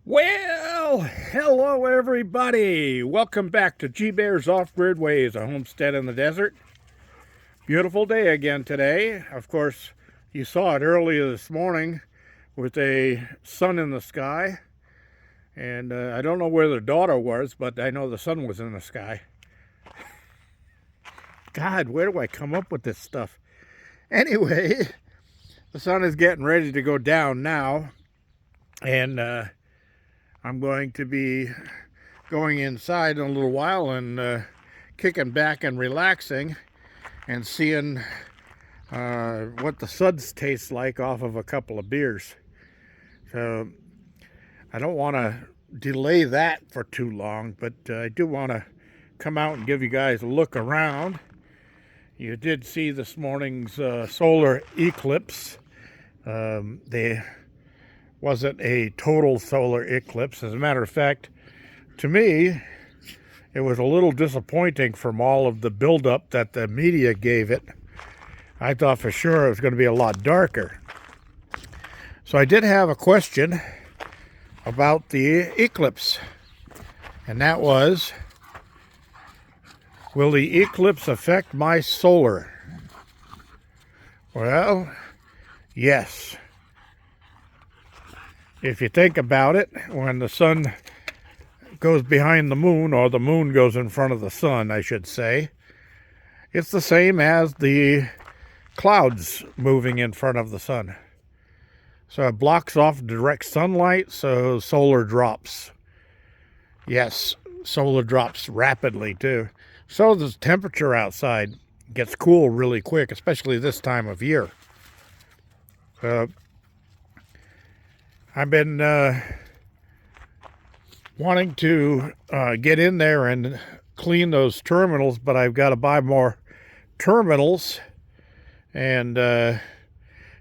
Well, hello everybody. Welcome back to G Bear's Off-Grid Ways, a homestead in the desert. Beautiful day again today. Of course, you saw it earlier this morning with a sun in the sky. And I don't know where the daughter was, but I know the sun was in the sky. God, where do I come up with this stuff? Anyway, the sun is getting ready to go down now. And I'm going to be going inside in a little while and kicking back and relaxing and seeing what the suds taste like off of a couple of beers. So I don't want to delay that for too long, but I do want to come out and give you guys a look around. You did see this morning's solar eclipse. They wasn't a total solar eclipse. As a matter of fact, to me, it was a little disappointing from all of the buildup that the media gave it. I thought for sure it was going to be a lot darker. So I did have a question about the eclipse, and that was, will the eclipse affect my solar? Well, yes. If you think about it, when the sun goes behind the moon, or the moon goes in front of the sun, I should say, it's the same as the clouds moving in front of the sun. So it blocks off direct sunlight, so solar drops. Yes, solar drops rapidly too. So the temperature outside gets cool really quick, especially this time of year. I've been wanting to get in there and clean those terminals, but I've got to buy more terminals and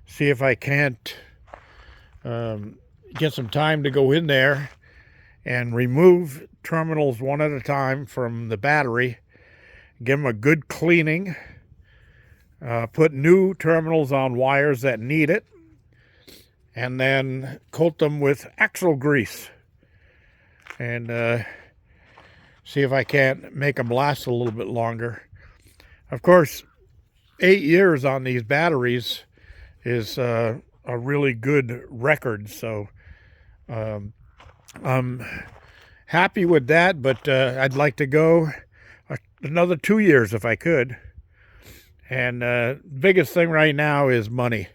see if I can't get some time to go in there and remove terminals one at a time from the battery, give them a good cleaning, put new terminals on wires that need it, and then coat them with axle grease and see if I can't make them last a little bit longer. Of course, 8 years on these batteries is a really good record, so I'm happy with that, but I'd like to go another 2 years if I could. And biggest thing right now is money.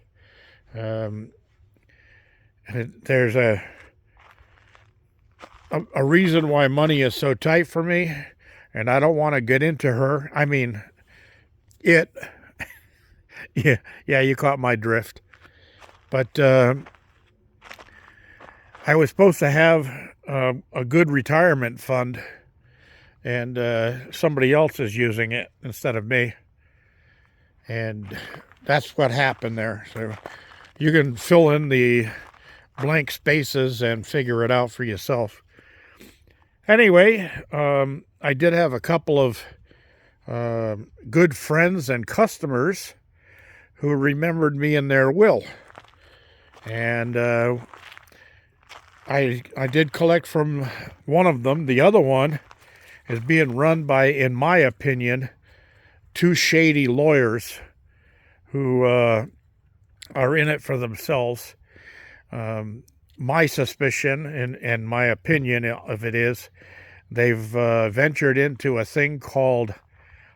There's a reason why money is so tight for me, and I don't want to get into her. I mean, it. yeah, you caught my drift. But I was supposed to have a good retirement fund, and somebody else is using it instead of me. And that's what happened there. So you can fill in the blank spaces and figure it out for yourself. Anyway, I did have a couple of good friends and customers who remembered me in their will. And I did collect from one of them. The other one is being run by, in my opinion, two shady lawyers who are in it for themselves. My suspicion and my opinion of it is they've ventured into a thing called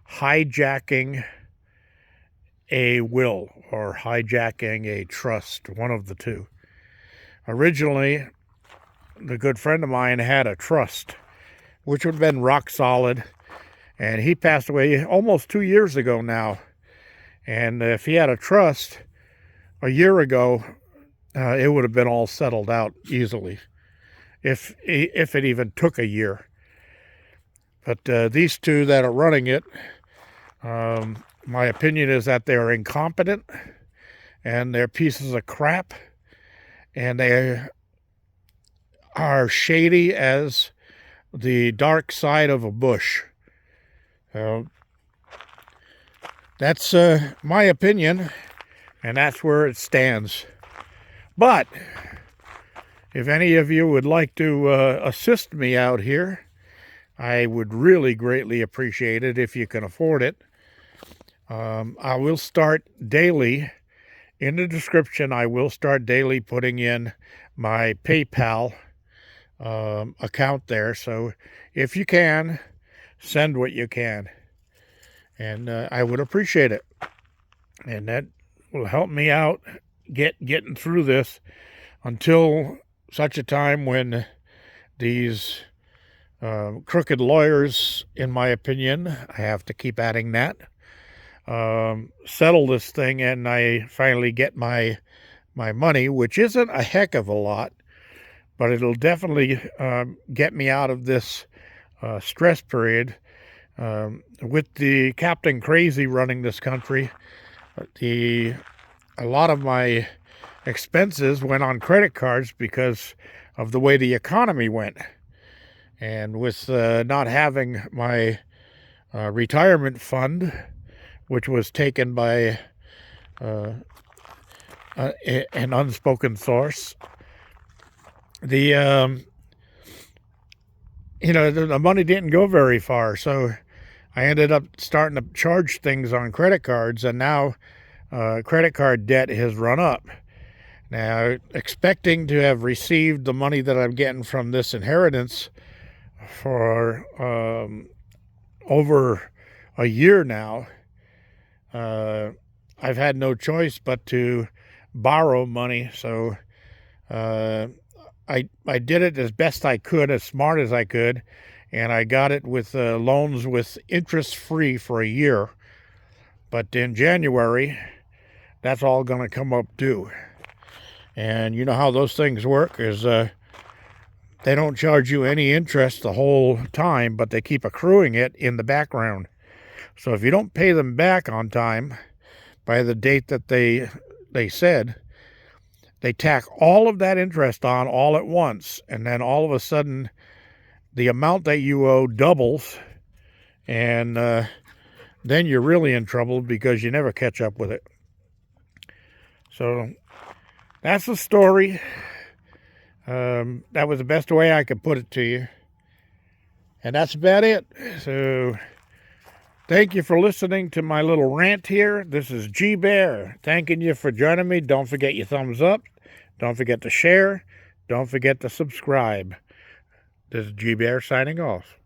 hijacking a will or hijacking a trust, one of the two. Originally, the good friend of mine had a trust, which would have been rock solid, and he passed away almost 2 years ago now. And if he had a trust a year ago, it would have been all settled out easily, if it even took a year. But these two that are running it, my opinion is that they're incompetent and they're pieces of crap, and they are shady as the dark side of a bush. That's my opinion, and that's where it stands. But if any of you would like to assist me out here, I would really greatly appreciate it if you can afford it. I will start daily. In the description, I will start daily putting in my PayPal account there. So if you can, send what you can. And I would appreciate it. And that will help me out getting through this until such a time when these crooked lawyers, in my opinion, I have to keep adding that, settle this thing and I finally get my money, which isn't a heck of a lot, but it'll definitely get me out of this stress period. With the Captain Crazy running this country, a lot of my expenses went on credit cards because of the way the economy went. And with not having my retirement fund, which was taken by an unspoken source, the money didn't go very far. So I ended up starting to charge things on credit cards, and now credit card debt has run up. Now, expecting to have received the money that I'm getting from this inheritance for over a year now, I've had no choice but to borrow money. So I did it as best I could, as smart as I could, and I got it with loans with interest free for a year. But in January, that's all going to come up due. And you know how those things work is they don't charge you any interest the whole time, but they keep accruing it in the background. So if you don't pay them back on time by the date that they said, they tack all of that interest on all at once, and then all of a sudden the amount that you owe doubles, and then you're really in trouble because you never catch up with it. So that's the story. That was the best way I could put it to you. And that's about it. So thank you for listening to my little rant here. This is G Bear thanking you for joining me. Don't forget your thumbs up. Don't forget to share. Don't forget to subscribe. This is G Bear signing off.